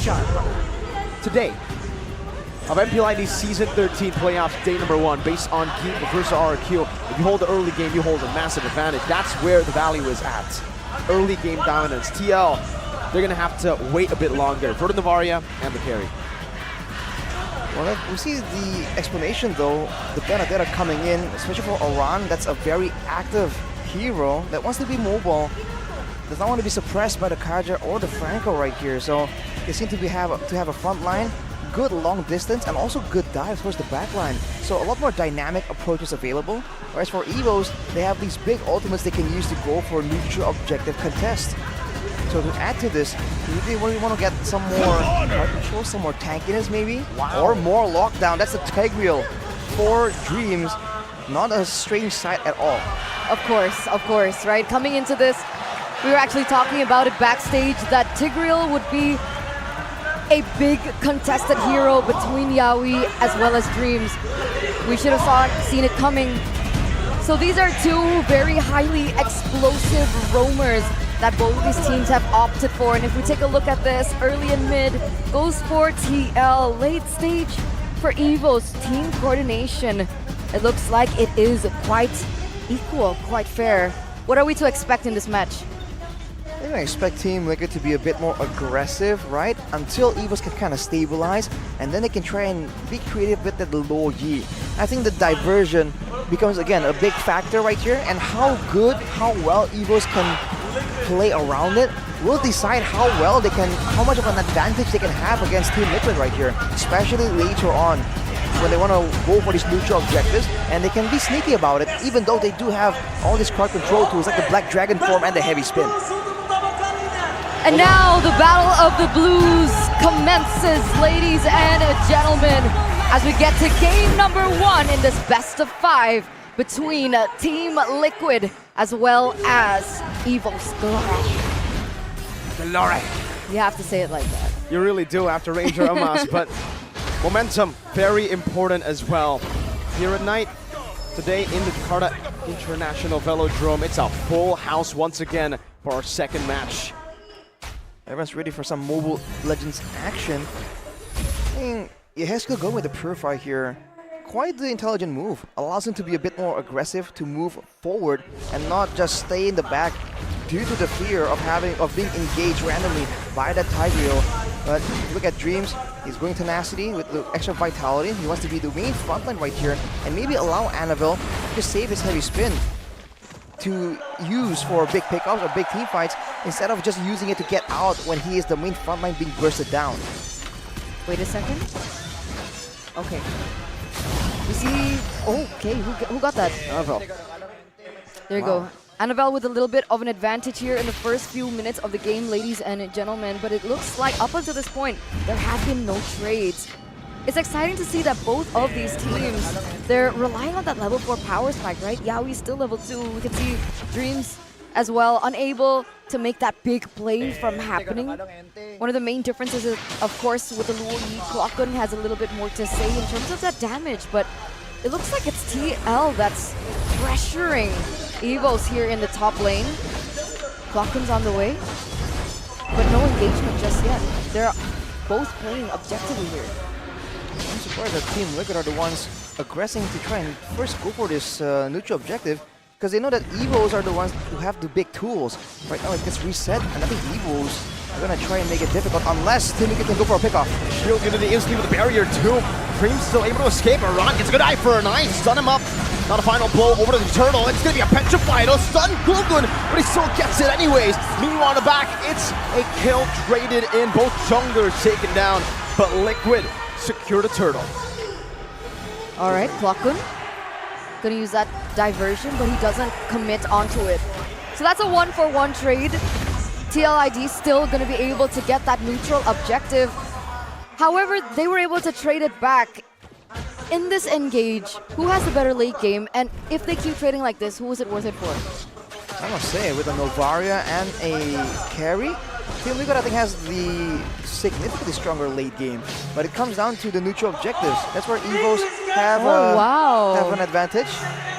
of today of MPL ID Season 13 Playoffs Day number 1 based on Geek versus RQ. If you hold the early game, you hold a massive advantage. That's where the value is at. Early game dominance. TL, they're going to have to wait a bit longer. Verto Navaria and the carry. Well, we see the explanation though, the Benedetta coming in, especially for Oran, that's a very active hero that wants to be mobile, does not want to be suppressed by the Kaja or the Franco right here. So they seem to have a front line, good long distance, and also good dives towards the back line. So a lot more dynamic approaches available. Whereas for EVOS, they have these big ultimates they can use to go for neutral objective contest. So to add to this, we really want to get some more hard control, some more tankiness maybe, or more lockdown. That's the Tigreal for Dreams. Not a strange sight at all. Of course, right? Coming into this, we were actually talking about it backstage that Tigreal would be a big contested hero between Yaoi as well as Dreams. We should have seen it coming. So these are two very highly explosive roamers that both of these teams have opted for. And if we take a look at this, early and mid goes for TL, late stage for EVOS, team coordination. It looks like it is quite equal, quite fair. What are we to expect in this match? I expect Team Liquid to be a bit more aggressive, right? Until EVOS can kind of stabilize, and then they can try and be creative with the low Yi. I think the diversion becomes, again, a big factor right here, and how well EVOS can play around it will decide how much of an advantage they can have against Team Liquid right here, especially later on when they want to go for these neutral objectives, and they can be sneaky about it, even though they do have all these crowd control tools like the Black Dragon form and the heavy spin. And now the Battle of the Blues commences, ladies and gentlemen, as we get to game number 1 in this best of 5 between Team Liquid as well as EVOS Glory. You have to say it like that. You really do after Ranger Amas, but momentum, very important as well. Here at night, today in the Jakarta International Velodrome, it's a full house once again for our second match. Everyone's ready for some Mobile Legends action. I think Yehesco going with the Purify here. Quite the intelligent move. Allows him to be a bit more aggressive, to move forward and not just stay in the back due to the fear of being engaged randomly by that Tigreal. But look at Dreams, he's going tenacity with the extra vitality. He wants to be the main frontline right here and maybe allow Annabelle to save his heavy spin to use for big pickups or big team fights instead of just using it to get out when he is the main frontline being bursted down. Wait a second. Okay. We see... Okay, who got that? Annabelle. There you go. Annabelle with a little bit of an advantage here in the first few minutes of the game, ladies and gentlemen. But it looks like up until this point, there have been no trades. It's exciting to see that both of these teams, they're relying on that level 4 power spike, right? Yaoi's still level 2. We can see Dreams as well, unable to make that big play from happening. One of the main differences is, of course, with the Luo Yi, Klokkun has a little bit more to say in terms of that damage, but it looks like it's TL that's pressuring EVOS here in the top lane. Klokkun's on the way, but no engagement just yet. They're both playing objectively here. I'm surprised that Team Liquid are the ones aggressing to try and first go for this neutral objective, because they know that EVOS are the ones who have the big tools. Right now it gets reset, and I think EVOS are going to try and make it difficult unless Team Liquid can go for a pickoff. Shield into the instant with the barrier too. Dream's still able to escape. Aran gets a good eye for a nice. Stun him up. Not a final blow over to the turtle. It's going to be a petrified. Stun Klokkun, but he still gets it anyways. Meanwhile on the back, it's a kill traded in. Both junglers taken down, but Liquid secure the turtle. All right, Klokkun gonna use that diversion, but he doesn't commit onto it. So that's a 1-for-1 trade. TLID still gonna be able to get that neutral objective. However, they were able to trade it back. In this engage, who has the better late game? And if they keep trading like this, who is it worth it for? I must say, with a Novaria and a carry, Team Liquid I think has the significantly stronger late game, but it comes down to the neutral objectives. That's where EVOS have, have an advantage.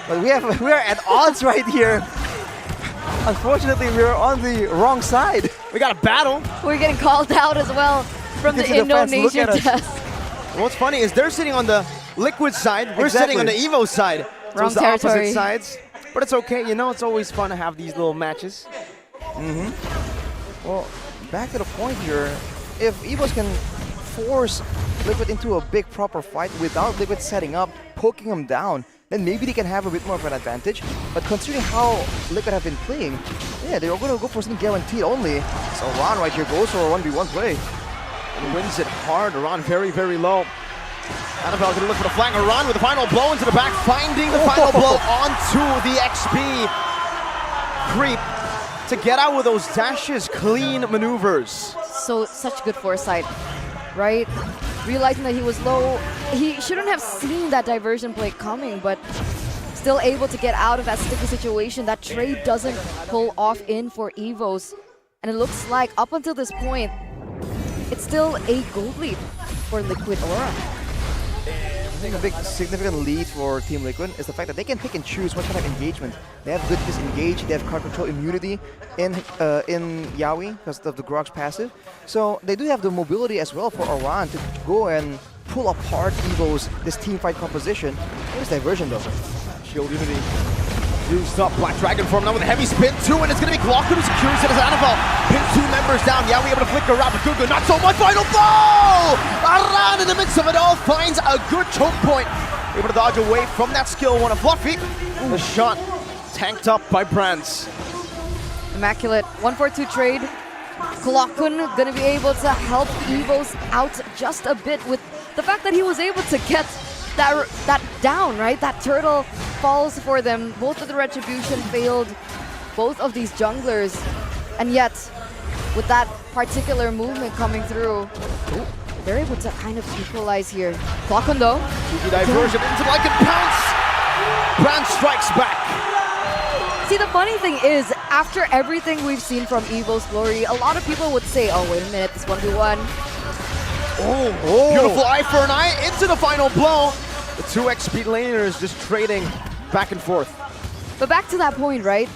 But we are at odds right here. Unfortunately, we're on the wrong side. We got a battle. We're getting called out as well. from the Into the fence, look Indonesian at us. desk. What's funny is they're sitting on the Liquid side, we're sitting on the EVO side. So Wrong it's the opposite territory. sides. But it's okay, you know, it's always fun to have these little matches. Well, back to the point here, if EVOS can force Liquid into a big proper fight without Liquid setting up, poking him down, then maybe they can have a bit more of an advantage. But considering how Liquid have been playing, yeah, they're going to go for something guaranteed only. So Ron right here goes for a 1v1 play. And wins it hard. Iran very, very low. Annabelle gonna look for the flank. Iran with the final blow into the back, finding the final blow onto the XP creep to get out with those dashes, clean maneuvers. So such good foresight, right? Realizing that he was low, he shouldn't have seen that diversion play coming, but still able to get out of that sticky situation. That trade doesn't pull off in for EVOS. And it looks like up until this point, it's still a gold lead for Liquid Aura. I think a big significant lead for Team Liquid is the fact that they can pick and choose what kind of engagement. They have good disengage, they have card control immunity in Yaoi because of the Grog's passive. So they do have the mobility as well for Iran to go and pull apart EVO's this team fight composition. What is diversion though? Shield Unity used up. Black Dragon form now with a heavy spin too, and it's going to be Glock who secures it as Annabelle pins 2 members down. Yeah, we able to flicker around, but Gugu not so much. Final blow! Aran in the midst of it all finds a good choke point. Able to dodge away from that skill one of Fluffy. The shot tanked up by Brands. Immaculate 1-4-2 trade. Klokun gonna be able to help EVOS out just a bit with the fact that he was able to get that down, right? That turtle falls for them. Both of the retribution failed both of these junglers. And yet, with that particular movement coming through, they're able to kind of equalize here. Klokun though. Cheeky diversion into like a pounce. Brand strikes back. See, the funny thing is, after everything we've seen from EVO's Glory, a lot of people would say, oh, wait a minute, this 1v1. Beautiful eye for an eye into the final blow. The 2 XP laners just trading back and forth. But back to that point, right?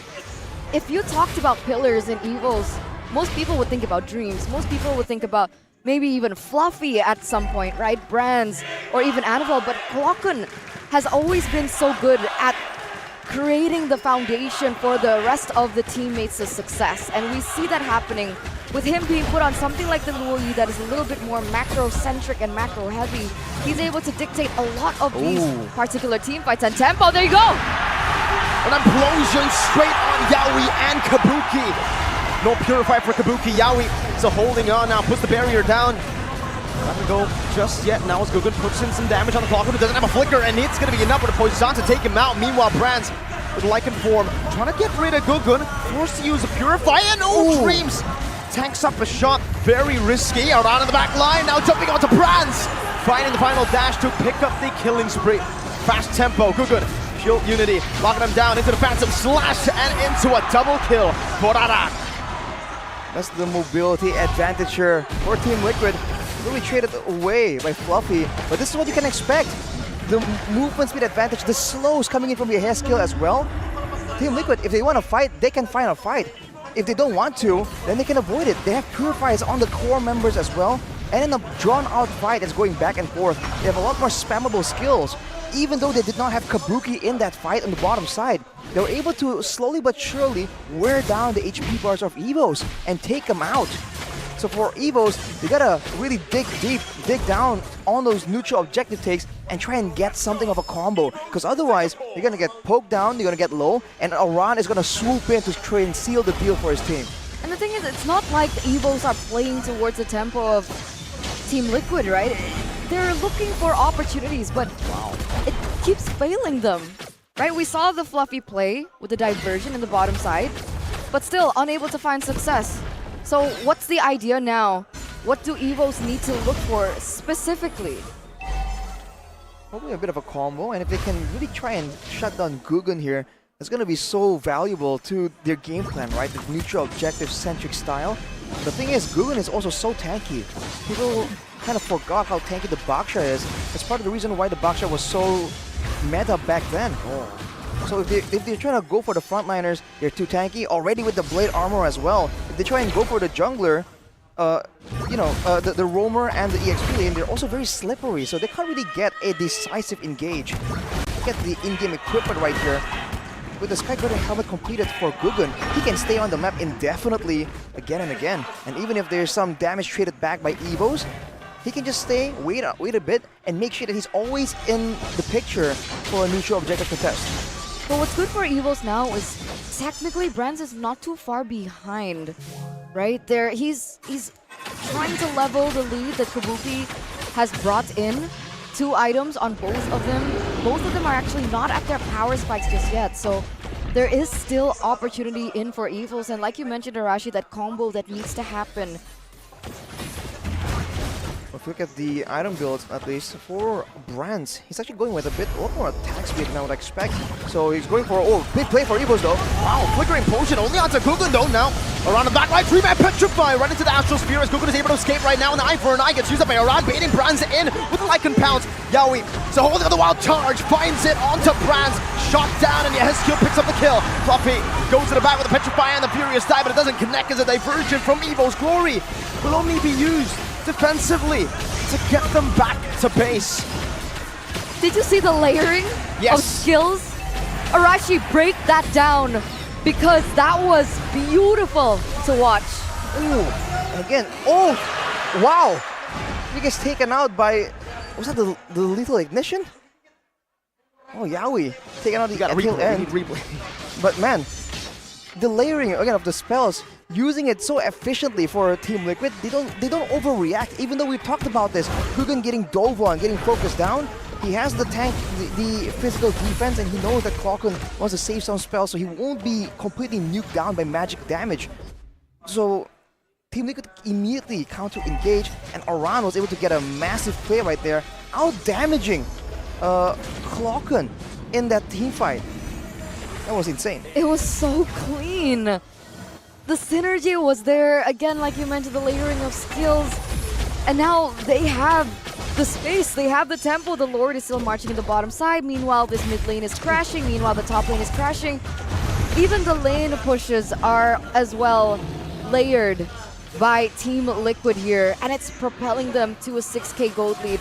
If you talked about pillars in EVO's, most people would think about Dreams. Most people would think about maybe even Fluffy at some point, right? Brands, or even Annabelle. But Klokun has always been so good at creating the foundation for the rest of the teammates' success. And we see that happening with him being put on something like the Luoyi that is a little bit more macro-centric and macro-heavy. He's able to dictate a lot of these particular team fights. And tempo, there you go! An implosion straight on Yaoi and Kabuki. No Purify for Kabuki. Yaoi is holding on now, puts the barrier down. Not gonna go just yet. Now as Gugun puts in some damage on the clock, who doesn't have a flicker, and it's gonna be enough for the Poison to take him out. Meanwhile, Brands with Lycan form, trying to get rid of Gugun, forced to use a Purify, and Dreams tanks up a shot, very risky. Around in the back line, now jumping onto Brands, finding the final dash to pick up the killing spree. Fast tempo, Gugun, Shield Unity, locking him down into the Phantom Slash, and into a double kill for Aran. That's the mobility advantage here for Team Liquid. Really traded away by Fluffy, but this is what you can expect. The movement speed advantage, the slows coming in from your hair skill as well. Team Liquid, if they want to fight, they can find a fight. If they don't want to, then they can avoid it. They have Purifiers on the core members as well, and in a drawn-out fight that's going back and forth, they have a lot more spammable skills. Even though they did not have Kabuki in that fight on the bottom side, they were able to slowly but surely wear down the HP bars of EVOS and take them out. So for EVOS, they gotta really dig deep, dig down on those neutral objective takes and try and get something of a combo. Because otherwise, you're gonna get poked down, you're gonna get low, and Aran is gonna swoop in to try and seal the deal for his team. And the thing is, it's not like the EVOs are playing towards the tempo of Team Liquid, right? They're looking for opportunities, but it keeps failing them, right? We saw the Fluffy play with the diversion in the bottom side, but still unable to find success. So what's the idea now? What do EVOs need to look for specifically? Probably a bit of a combo, and if they can really try and shut down Gugun here, it's going to be so valuable to their game plan, right? The neutral objective-centric style. The thing is, Gugun is also so tanky. People kind of forgot how tanky the Baksha is. It's part of the reason why the Baksha was so meta back then. So if they're trying to go for the frontliners, they're too tanky. Already with the blade armor as well. If they try and go for the jungler, the roamer and the EXP lane, they're also very slippery, so they can't really get a decisive engage. Look at the in-game equipment right here. With the Sky Guardian helmet completed for Gugun, he can stay on the map indefinitely again and again. And even if there's some damage traded back by EVOS, he can just stay, wait a bit, and make sure that he's always in the picture for a neutral objective contest. But what's good for EVOS now is technically Brands is not too far behind, right? There, he's trying to level the lead that Kabuki has brought in. 2 items on both of them. Both of them are actually not at their power spikes just yet, so there is still opportunity in for EVOS. And like you mentioned, Arashi, that combo that needs to happen. If you look at the item builds, at least for Brands, he's actually going with a lot more attack speed than I would expect. So he's going for, big play for EVOS though. Wow, flickering potion only onto Gugun though now. Around the back line, 3-man petrify right into the Astral Sphere as Gugun is able to escape right now. And the eye for an eye gets used up by Aran, baiting Brands in with the Lycan Pounce. Yaoi, so holding on the wild charge, finds it onto Brands. Shot down and Yehezkiel picks up the kill. Fluffy goes to the back with the petrify and the Furious Die, but it doesn't connect as a diversion from EVO's Glory will only be used defensively to get them back to base. Did you see the layering Yes. of skills? Arashi, break that down because that was beautiful to watch. Ooh, again, wow! He gets taken out by, was that the lethal ignition? Oh, Yaoi, taken out the tail end. But man, the layering again of the spells, using it so efficiently for Team Liquid, they don't overreact. Even though we talked about this, Gugun getting dove on, getting focused down, he has the tank, the physical defense, and he knows that Clockun wants to save some spells, so he won't be completely nuked down by magic damage. So Team Liquid immediately counter-engage, and Aran was able to get a massive play right there, out-damaging Clockun in that team fight. That was insane. It was so clean. The synergy was there, again, like you mentioned, the layering of skills. And now they have the space, they have the tempo. The Lord is still marching in the bottom side. Meanwhile, this mid lane is crashing. Meanwhile, the top lane is crashing. Even the lane pushes are as well layered by Team Liquid here. And it's propelling them to a 6k gold lead.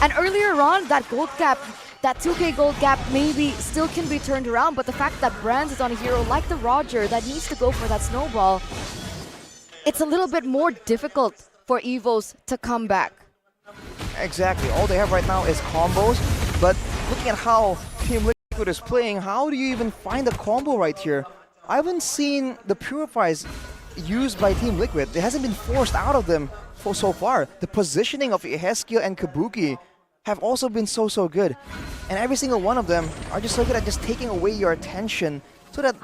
And earlier on, that gold gap, that 2k gold gap maybe still can be turned around, but the fact that Brands is on a hero like the Roger that needs to go for that snowball, it's a little bit more difficult for EVOS to come back. Exactly, all they have right now is combos, but looking at how Team Liquid is playing, how do you even find a combo right here? I haven't seen the Purifies used by Team Liquid. It hasn't been forced out of them for so far. The positioning of Yehezkiel and Kabuki have also been so good. And every single one of them are just so good at just taking away your attention so that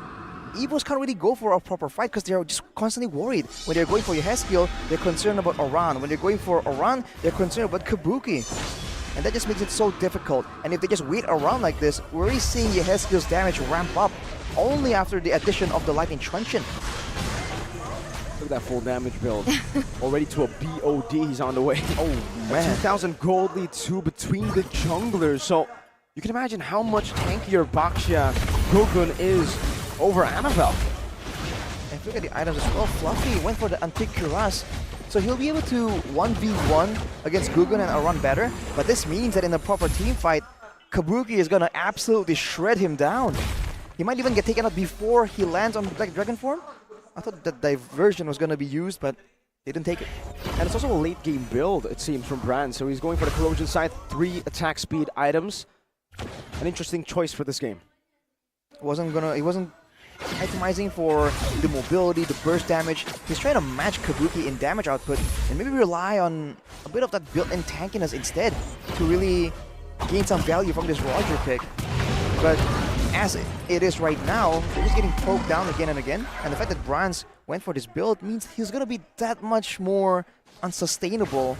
EVOS can't really go for a proper fight because they're just constantly worried. When they're going for Yehezkiel, they're concerned about Aran. When they're going for Aran, they're concerned about Kabuki. And that just makes it so difficult. And if they just wait around like this, we're already seeing Yehezkiel's damage ramp up only after the addition of the Lightning Truncheon. Look at that full damage build. Already to a BOD, he's on the way. Oh man. 2,000 gold lead 2 between the junglers. So you can imagine how much tankier Baxia Gugun is over Annabelle. And look at the items as well. Fluffy went for the Antique Cuirass. So he'll be able to 1v1 against Gugun and Aran better. But this means that in a proper team fight, Kabuki is gonna absolutely shred him down. He might even get taken out before he lands on Black Dragon form. I thought that diversion was gonna be used, but they didn't take it. And it's also a late game build, it seems, from Brand. So he's going for the Corrosion Scythe, 3 attack speed items. An interesting choice for this game. He wasn't itemizing for the mobility, the burst damage. He's trying to match Kabuki in damage output and maybe rely on a bit of that built-in tankiness instead to really gain some value from this Roger pick. But as it is right now, they're just getting poked down again and again. And the fact that Brands went for this build means he's going to be that much more unsustainable.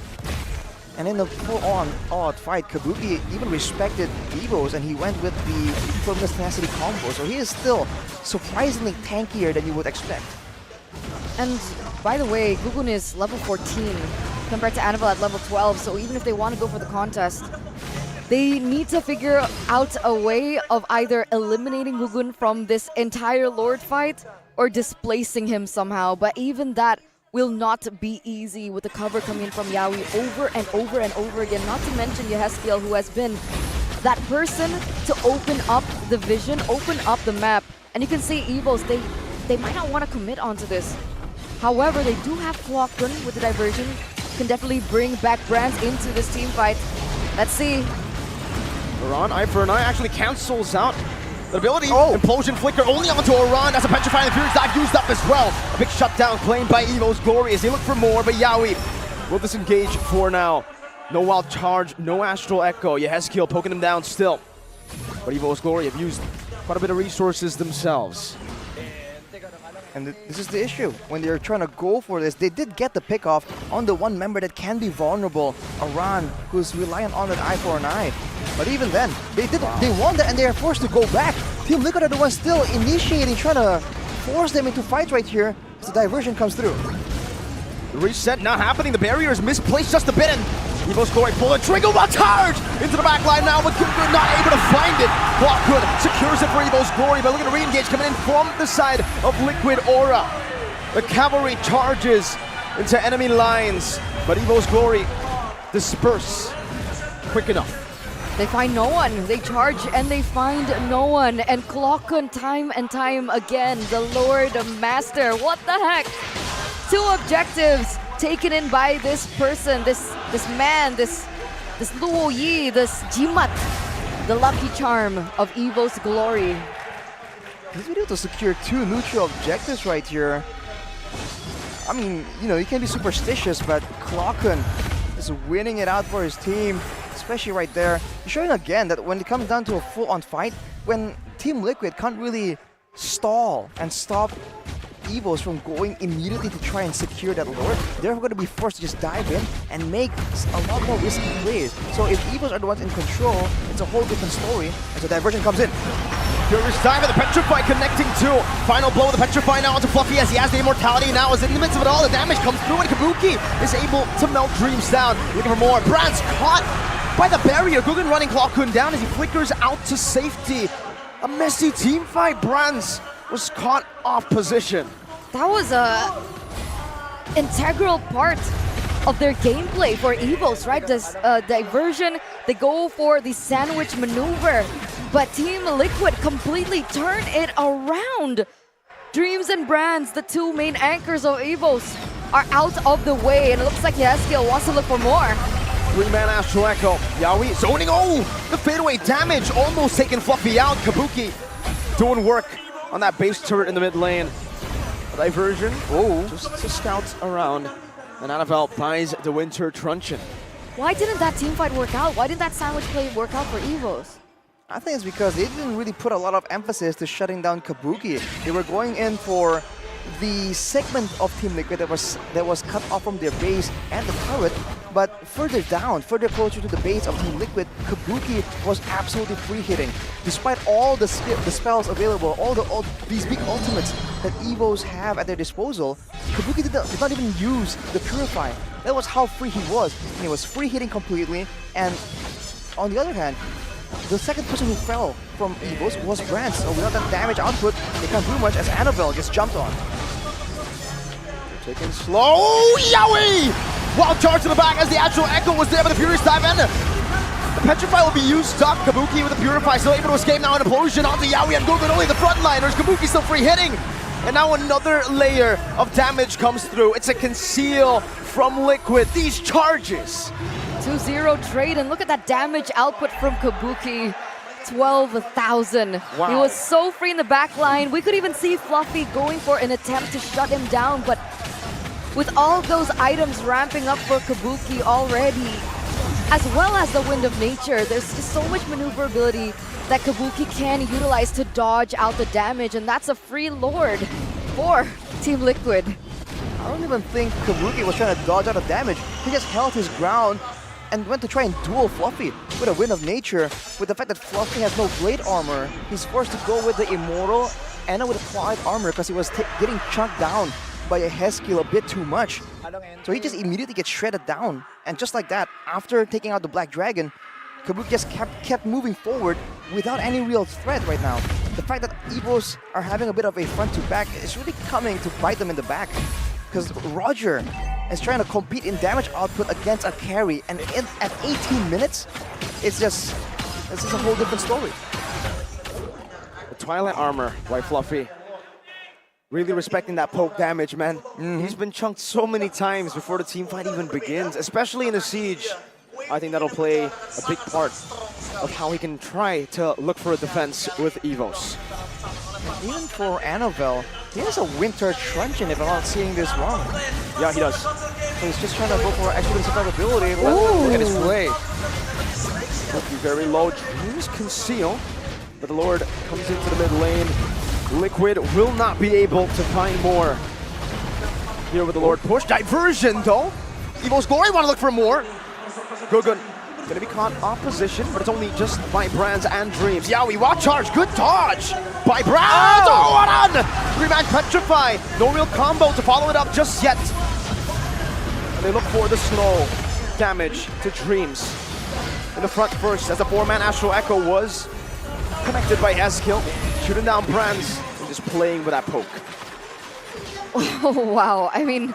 And in the full-on all-out fight, Kabuki even respected EVOS and he went with the Firmness Tenacity combo. So he is still surprisingly tankier than you would expect. And by the way, Gugun is level 14 compared to Annabelle at level 12. So even if they want to go for the contest, they need to figure out a way of either eliminating Gugun from this entire Lord fight or displacing him somehow. But even that will not be easy with the cover coming in from Yawi over and over and over again. Not to mention Yeheskiel, who has been that person to open up the vision, open up the map. And you can see EVOS, they might not want to commit onto this. However, they do have Clockgun with the diversion. Can definitely bring back Brands into this team fight. Let's see. Iran, eye for an eye, actually cancels out the ability. Implosion flicker only onto Iran. That's a petrifying Fury's dive used up as well. A big shutdown claimed by EVOS Glory as they look for more, but Yawi will disengage for now. No wild charge, no astral echo. Yeheskiel poking him down still. But EVOS Glory have used quite a bit of resources themselves. And this is the issue. When they're trying to go for this, they did get the pick off on the one member that can be vulnerable, Iran, who's reliant on that eye for an eye. But even then, they won that and they are forced to go back. Team Liquid are the ones still initiating, trying to force them into fights right here as the diversion comes through. The reset not happening. The barrier is misplaced just a bit, and EVOS Glory pull the trigger while charge into the back line now, but Good not able to find it. Clockgun secures it for EVOS Glory, but look at the re-engage coming in from the side of Liquid Aura. The cavalry charges into enemy lines, but EVOS Glory disperse quick enough. They find no one. They charge and they find no one. And Clockgun time and time again, the Lord Master. What the heck? 2 objectives taken in by this person, this man, this Luo Yi, this Jimat, the lucky charm of EVOS Glory. He's been able to secure 2 neutral objectives right here. I mean, you know, you can be superstitious, but Clockgun is winning it out for his team, especially right there. He's showing again that when it comes down to a full-on fight, when Team Liquid can't really stall and stop EVOS from going immediately to try and secure that lure, they're going to be forced to just dive in and make a lot more risky plays. So if EVOS are the ones in control, it's a whole different story as the diversion comes in. Furious dive at the Petrify connecting to. Final blow of the Petrify now onto Fluffy as he has the immortality now. As in the midst of it all, the damage comes through and Kabuki is able to melt Dreams down. Looking for more. Brands caught by the barrier. Guggen running Clockgun down as he flickers out to safety. A messy team fight. Brands was caught off position. That was a integral part of their gameplay for EVOS, right? This diversion, they go for the sandwich maneuver, but Team Liquid completely turned it around. Dreams and Brands, the 2 main anchors of EVOS, are out of the way, and it looks like Yeheskiel wants to look for more. 3-man Astral Echo. Yawi zoning. Oh, the fadeaway damage almost taking Fluffy out. Kabuki doing work on that base turret in the mid lane. Diversion. Oh, just to scout around. And Annabelle buys the Winter Truncheon. Why didn't that team fight work out? Why didn't that sandwich play work out for EVOS? I think it's because they didn't really put a lot of emphasis to shutting down Kabuki. They were going in for the segment of Team Liquid that was cut off from their base and the turret, but further down, further closer to the base of Team Liquid, Kabuki was absolutely free hitting. Despite all the spells available, all these big ultimates that EVOS have at their disposal, Kabuki did not even use the Purify. That was how free he was. And he was free hitting completely, and on the other hand, the second person who fell from EVOS was Brands, so without that damage output, they can't do much as Annabelle just jumped on. They're taking slow. Yowie! Wild charge to the back as the actual Echo was there, but the Furious dive in. The Petrify will be used up. Kabuki with the Purify still able to escape now. An implosion onto Yowie and Guggen, only the frontliners. Kabuki still free hitting. And now another layer of damage comes through. It's a conceal from Liquid. These charges. 2-0 trade, and look at that damage output from Kabuki. 12,000. Wow. He was so free in the back line. We could even see Fluffy going for an attempt to shut him down, but with all those items ramping up for Kabuki already, as well as the Wind of Nature, there's just so much maneuverability that Kabuki can utilize to dodge out the damage, and that's a free Lord for Team Liquid. I don't even think Kabuki was trying to dodge out of damage. He just held his ground and went to try and duel Fluffy with a Wind of Nature. With the fact that Fluffy has no blade armor, he's forced to go with the Immortal and with a Clawed armor because he was getting chunked down by a Yeheskiel a bit too much. So he just immediately gets shredded down. And just like that, after taking out the Black Dragon, Kabuki just kept moving forward without any real threat right now. The fact that EVOS are having a bit of a front to back is really coming to bite them in the back. because Roger is trying to compete in damage output against a carry, and at 18 minutes, it's just a whole different story. The Twilight armor, White Fluffy. Really respecting that poke damage, man. He's been chunked so many times before the team fight even begins, especially in the siege. I think that'll play a big part of how he can try to look for a defense with EVOS. Even for Annabelle, he has a winter truncheon if I'm not seeing this wrong. Yeah, he does. So he's just trying to go for extra survivability. Look at his play. Looking very low. Dreams conceal, but the Lord comes into the mid lane. Liquid will not be able to find more. Here with the Lord push. Diversion though. EVOS Glory want to look for more. Gugun gonna be caught opposition, but it's only just by Brands and Dreams. Yowie, watch charge. Good dodge by Brands. Oh, what on? 3-man Petrify. No real combo to follow it up just yet. And they look for the snow damage to Dreams. In the front first, as the 4-man Astral Echo was connected by Eskill, shooting down Brands and just playing with that poke. Oh, wow. I mean,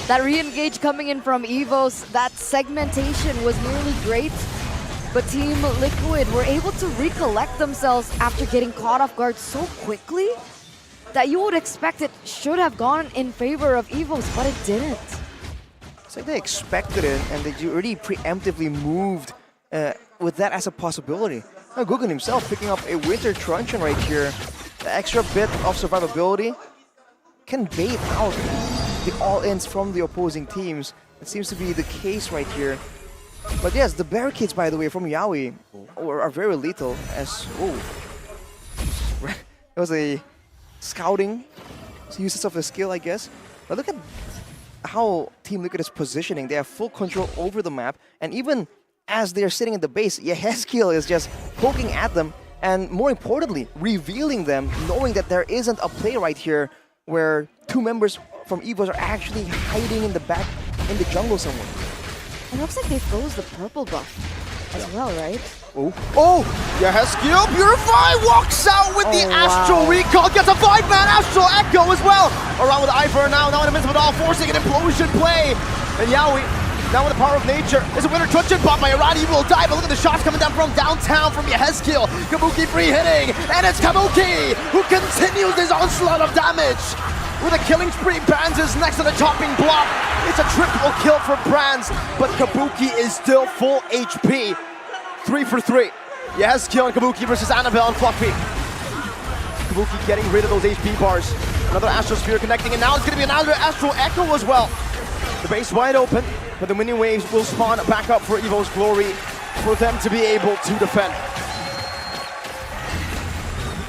that re-engage coming in from EVOS, that segmentation was nearly great, but Team Liquid were able to recollect themselves after getting caught off guard so quickly that you would expect it should have gone in favor of EVOS, but it didn't. It's like they expected it, and they already preemptively moved with that as a possibility. Now Gugun himself picking up a winter truncheon right here. The extra bit of survivability can bait out the all-ins from the opposing teams. It seems to be the case right here. But yes, the barricades, by the way, from Yowie are very lethal. As it was a scouting uses of the skill, I guess. But look at how Team Liquid is positioning. They have full control over the map, and even as they're sitting in the base, Yeheskiel is just poking at them, and more importantly, revealing them, knowing that there isn't a play right here where two members from EVOS are actually hiding in the back, in the jungle somewhere. It looks like they froze the purple buff as well, right? Oh, Yeheskiel Purify walks out with the Astral Recall, gets a 5-man Astral Echo as well. Around with Ivor now in the midst of it all, forcing an implosion play. And Yowie, now with the power of nature, is a winner truncheon bought by Arani, will die, but look at the shots coming down from downtown from Yeheskiel. Kabuki free hitting, and it's Kabuki who continues his onslaught of damage. With a killing spree, Brands is next to the chopping block. It's a triple kill for Brands, but Kabuki is still full HP. 3 for 3. Yeheskiel and Kabuki versus Annabelle and Fluffy. Kabuki getting rid of those HP bars. Another Astral Sphere connecting, and now it's going to be another Astral Echo as well. The base wide open, but the minion waves will spawn back up for EVOS Glory for them to be able to defend.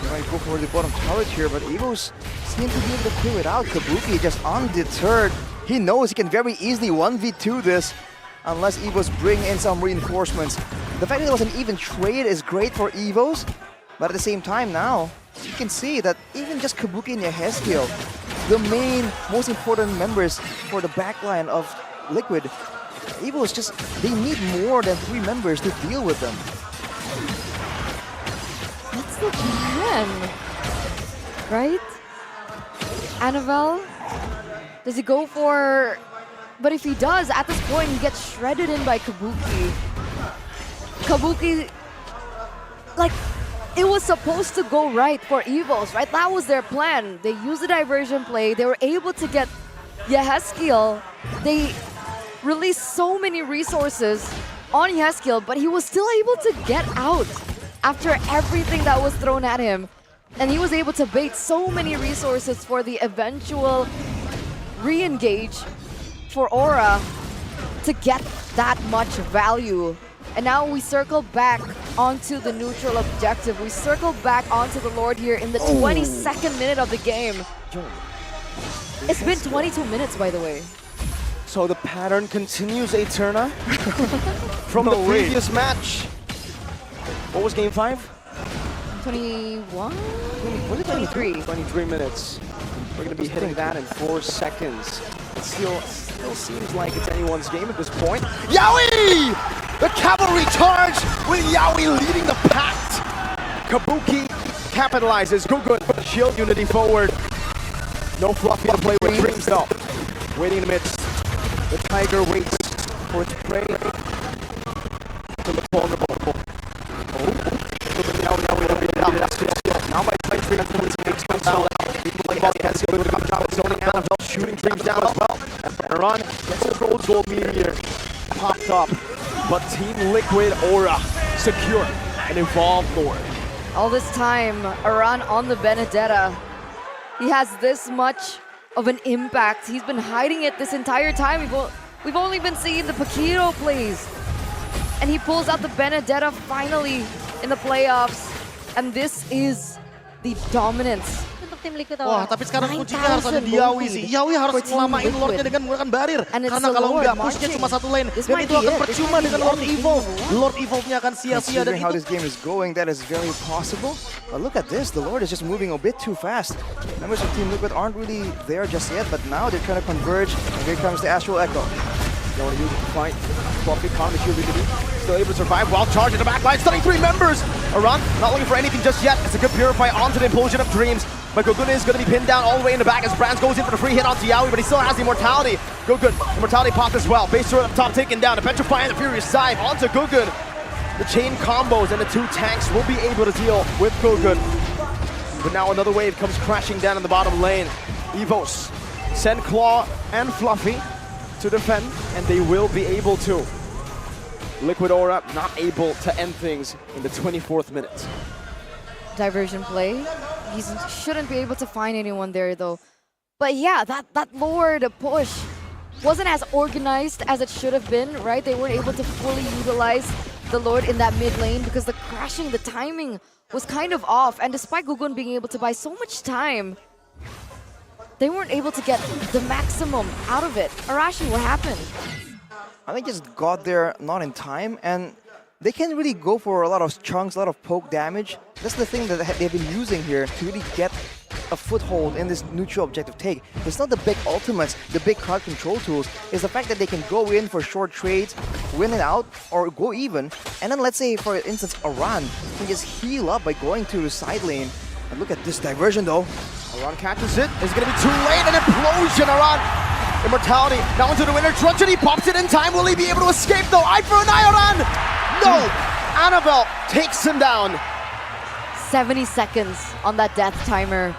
They might go for the bottom turret here, but EVOS seem to be able to clear it out. Kabuki just undeterred. He knows he can very easily 1v2 this unless EVOS bring in some reinforcements. The fact that it was an even trade is great for EVOS, but at the same time now, you can see that even just Kabuki and Yeheskiel, the main, most important members for the backline of Liquid, EVOS just, they need more than 3 members to deal with them. That's the plan, right? Annabelle, does he go for... But if he does, at this point, he gets shredded in by Kabuki. Kabuki, like, it was supposed to go right for EVOS, right? That was their plan. They used the diversion play. They were able to get Yeheskiel. They released so many resources on Yeheskiel, but he was still able to get out after everything that was thrown at him. And he was able to bait so many resources for the eventual re-engage for Aura to get that much value. And now we circle back onto the neutral objective. We circle back onto the Lord here in the 22nd minute of the game. It's been 22 minutes, by the way. So the pattern continues, Eterna, from the previous match. What was game 5? 21? Was it 23? 23 minutes. We're going to be hitting that in 4 seconds. It still seems like it's anyone's game at this point. Yowie! The cavalry charge with Yowie leading the pack. Kabuki capitalizes. Gugun shield unity forward. No Fluffy to play with. Dreams though. Waiting in the midst. The Tiger waits for its prey to look vulnerable. Now by Tiger Dreams, Dreams comes out. Zoning Annabelle, shooting Dreams down as well. And Iran gets a gold meteor popped up. But Team Liquid Aura secure and evolved Lord. All this time, Iran on the Benedetta. He has this much of an impact. He's been hiding it this entire time. We've only been seeing the Paquito plays. And he pulls out the Benedetta finally in the playoffs. And this is the dominance. Wah, tapi sekarang kuncinya harus ada Yawi sih. Yawi harus ngelamain Lordnya dengan menggunakan barir. Karena kalau nggak pushnya cuma satu lane. Dan itu akan percuma dengan Lord Evolve. Lord Evolve-nya akan sia-sia. Dan how this game is going, that is very possible. But look at this, the Lord is just moving a bit too fast. Members of Team Liquid aren't really there just yet, but now they're trying to converge. And here comes the Astral Echo. They want to use it to fight. Fluffy Khan, the shield still able to survive while charging the backline, stunning 3 members. Aran not looking for anything just yet. It's a good purify onto the implosion of Dreams. But Gogun is going to be pinned down all the way in the back as Brands goes in for the free hit onto Yawi, but he still has the immortality. Gogun, immortality popped as well. Base turret up top taken down. The Petrify and the Furious Scythe onto Gogun. The chain combos and the 2 tanks will be able to deal with Gogun. But now another wave comes crashing down in the bottom lane. EVOS send Claw and Fluffy to defend, and they will be able to. Liquid Aura not able to end things in the 24th minute. Diversion play. He shouldn't be able to find anyone there though. But yeah, that Lord push wasn't as organized as it should have been, right? They weren't able to fully utilize the Lord in that mid lane because the crashing, the timing was kind of off. And despite Gugun being able to buy so much time, they weren't able to get the maximum out of it. Arashi, what happened? I think just got there not in time, and they can really go for a lot of chunks, a lot of poke damage. That's the thing that they've been using here to really get a foothold in this neutral objective take. It's not the big ultimates, the big card control tools. It's the fact that they can go in for short trades, win it out, or go even. And then let's say, for instance, Aran can just heal up by going to the side lane. And look at this diversion though. Aran catches it. It's going to be too late. An implosion, Aran. Immortality now into the winner. Truncheon, he pops it in time. Will he be able to escape though? Eye for an eye, Aran. No! Annabelle takes him down. 70 seconds on that death timer,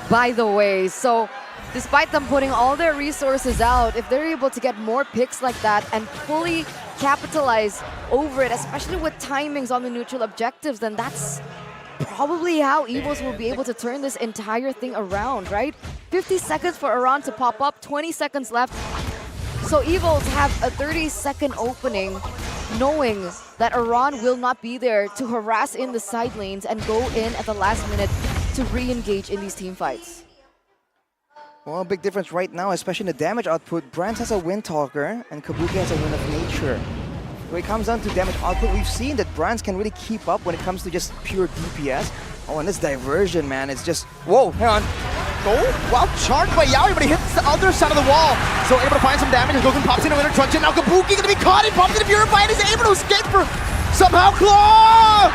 by the way. So despite them putting all their resources out, if they're able to get more picks like that and fully capitalize over it, especially with timings on the neutral objectives, then that's probably how EVOS will be able to turn this entire thing around, right? 50 seconds for Aran to pop up, 20 seconds left. So EVOS have a 30-second opening, knowing that Aran will not be there to harass in the side lanes and go in at the last minute to re-engage in these team fights. Well, a big difference right now, especially in the damage output. Brands has a Wind Talker and Kabuki has a Wind of Nature. When it comes down to damage output, we've seen that Brands can really keep up when it comes to just pure DPS. Oh, and this diversion, man, it's just... Whoa, hang on. Oh, well charged by Yaoi, but he hits the other side of the wall. So able to find some damage. Gogun pops in a winner Truncheon. Now Kabuki gonna be caught. He pops in a Purify and is able to escape for somehow Claw!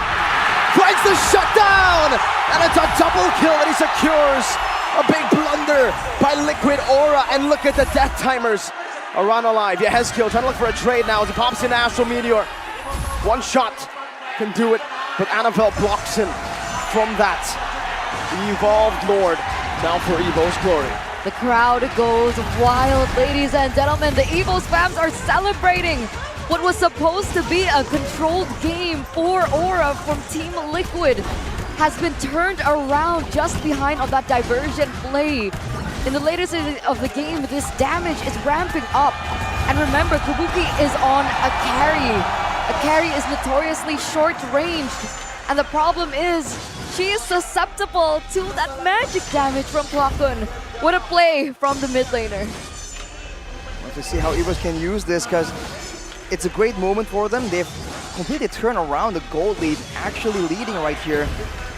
Finds the shutdown! And it's a double kill that he secures. A big blunder by Liquid Aura. And look at the death timers. Aran alive. Yeah, Hezkill trying to look for a trade now as he pops in Astral Meteor. One shot can do it, but Annabelle blocks him from that. Evolved Lord now for EVOS glory. The crowd goes wild, ladies and gentlemen. The EVOS fans are celebrating what was supposed to be a controlled game for Aura from Team Liquid has been turned around just behind of that diversion play. In the later stage of the game, this damage is ramping up. And remember, Kabuki is on a carry. A carry is notoriously short-ranged. And the problem is, she is susceptible to that magic damage from Klakun. What a play from the mid laner. Want to see how EVOS can use this, because it's a great moment for them. They've completely turned around the gold lead, actually leading right here.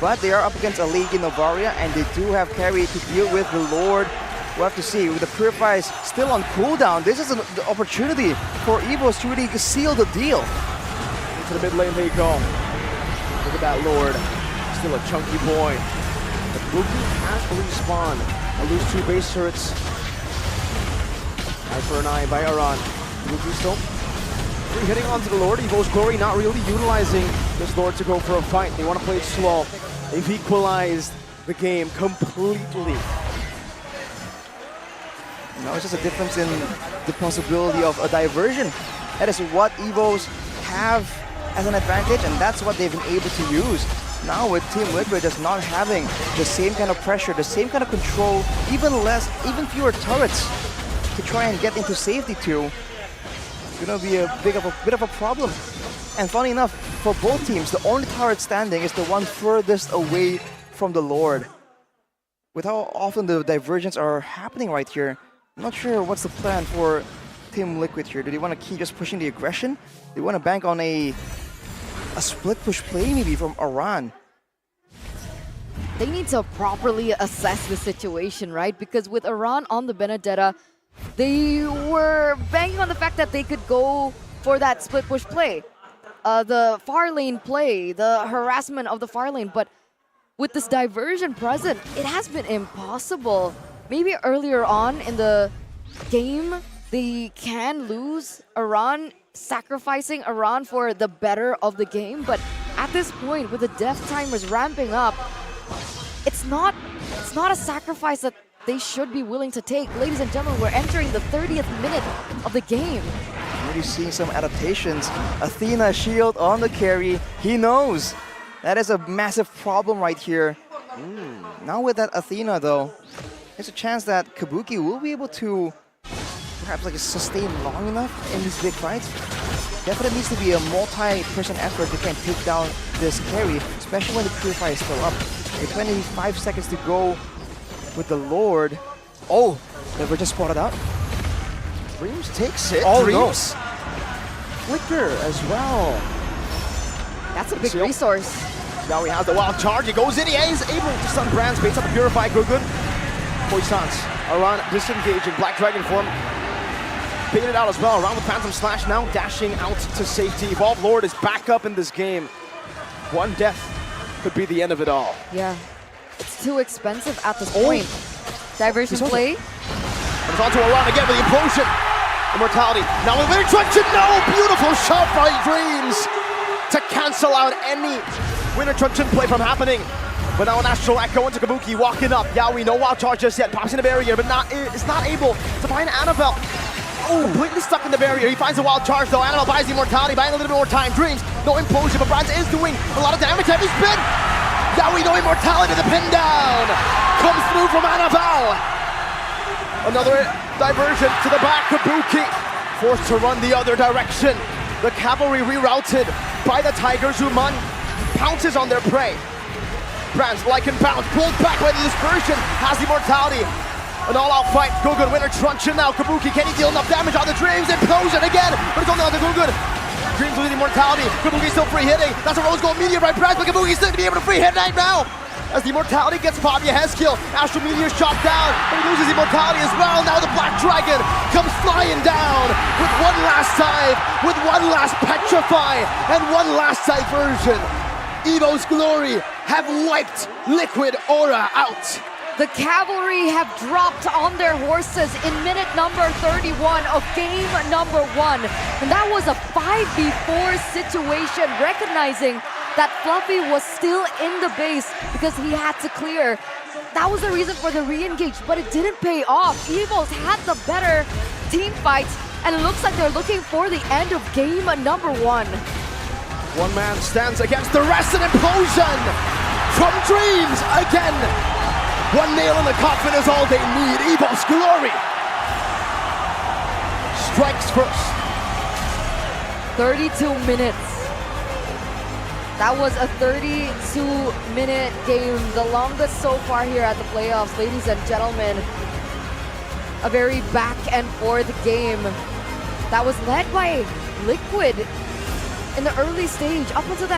But they are up against a League in Novaria, and they do have carry to deal with the Lord. We'll have to see. With the Purifies still on cooldown, this is an opportunity for EVOS to really seal the deal. Into the mid lane they go. Look at that Lord. Still a chunky boy. The Boogie has respawned. I'll lose 2 base turrets. Eye for an eye by Aran. Kabuki still hitting onto the Lord. EVOS Glory not really utilizing this Lord to go for a fight. They want to play it slow. They've equalized the game completely. No, it's just a difference in the possibility of a diversion. That is what EVOS have as an advantage, and that's what they've been able to use. Now with Team Liquid just not having the same kind of pressure, the same kind of control, even fewer turrets to try and get into safety too, it's gonna be a bit of a problem. And funny enough, for both teams, the only turret standing is the one furthest away from the Lord. With how often the diversions are happening right here, I'm not sure what's the plan for Team Liquid here. Do they want to keep just pushing the aggression? They want to bank on a split push play maybe from Aran. They need to properly assess the situation, right? Because with Aran on the Benedetta, they were banking on the fact that they could go for that split push play. The far lane play, the harassment of the far lane. But with this diversion present, it has been impossible. Maybe earlier on in the game, they can lose Aran, sacrificing Aran for the better of the game. But at this point, with the death timers ramping up, it's not a sacrifice that they should be willing to take. Ladies and gentlemen, we're entering the 30th minute of the game. Already seeing some adaptations. Athena shield on the carry. He knows. That is a massive problem right here. Now with that Athena though, there's a chance that Kabuki will be able to perhaps like sustain long enough in these big fights. Definitely needs to be a multi-person effort to try and take down this carry, especially when the Purify is still up. Okay, 25 seconds to go with the Lord. Oh, never just spotted out. Dreams takes it. Oh, Dreams. Flicker as well. That's a big resource. Now he has the wild charge. He goes in. He is able to stun Brands based on the Purify. Good. Poissons. Aran disengaging. Black Dragon form. Baited out as well. Around with Phantom Slash now dashing out to safety. Evolve Lord is back up in this game. One death could be the end of it all. Yeah. It's too expensive at this point. Diversion play. Comes onto Aran again with the implosion. Immortality. Now with Winter Truncheon. No! Beautiful shot by Dreams to cancel out any Winter Truncheon play from happening. But now an Astral Echo into Kabuki walking up. Yaoi, no wild charge just yet. Pops in the barrier, but is not able to find Annabelle. Oh, completely stuck in the barrier. He finds a wild charge though. Annabelle buys the immortality, buying a little bit more time. Dreams, no implosion, but Brands is doing a lot of damage. Heavy spin. Yaoi, no immortality. The pin down comes through from Annabelle. Another diversion to the back. Kabuki forced to run the other direction. The cavalry rerouted by the Tigers. Zuman pounces on their prey. Brands, like and bounce, pulled back by the dispersion, has the immortality. An all-out fight. Gugun, Winter Truncheon now. Kabuki, can he deal enough damage on the Dreams? Implosion again, but it's only on the Gugun. Dreams losing immortality. Kabuki still free hitting. That's a Rose Gold Meteor by Brands, but Kabuki still to be able to free hit right now. As the immortality gets Fabia Heskill. Astral Meteor shot down, but he loses immortality as well. Now the Black Dragon comes flying down with one last dive, with one last petrify, and one last diversion. EVOS Glory have wiped Liquid Aura out. The cavalry have dropped on their horses in minute number 31 of game number 1. And that was a 5v4 situation, recognizing that Fluffy was still in the base because he had to clear. That was the reason for the re-engage, but it didn't pay off. EVOS had the better team fight, and it looks like they're looking for the end of game number 1. One man stands against the rest, and implosion from Dreams again. One nail in the coffin is all they need. EVOS Glory strikes first. 32 minutes. That was a 32-minute game, the longest so far here at the playoffs, ladies and gentlemen. A very back and forth game that was led by Liquid in the early stage up until that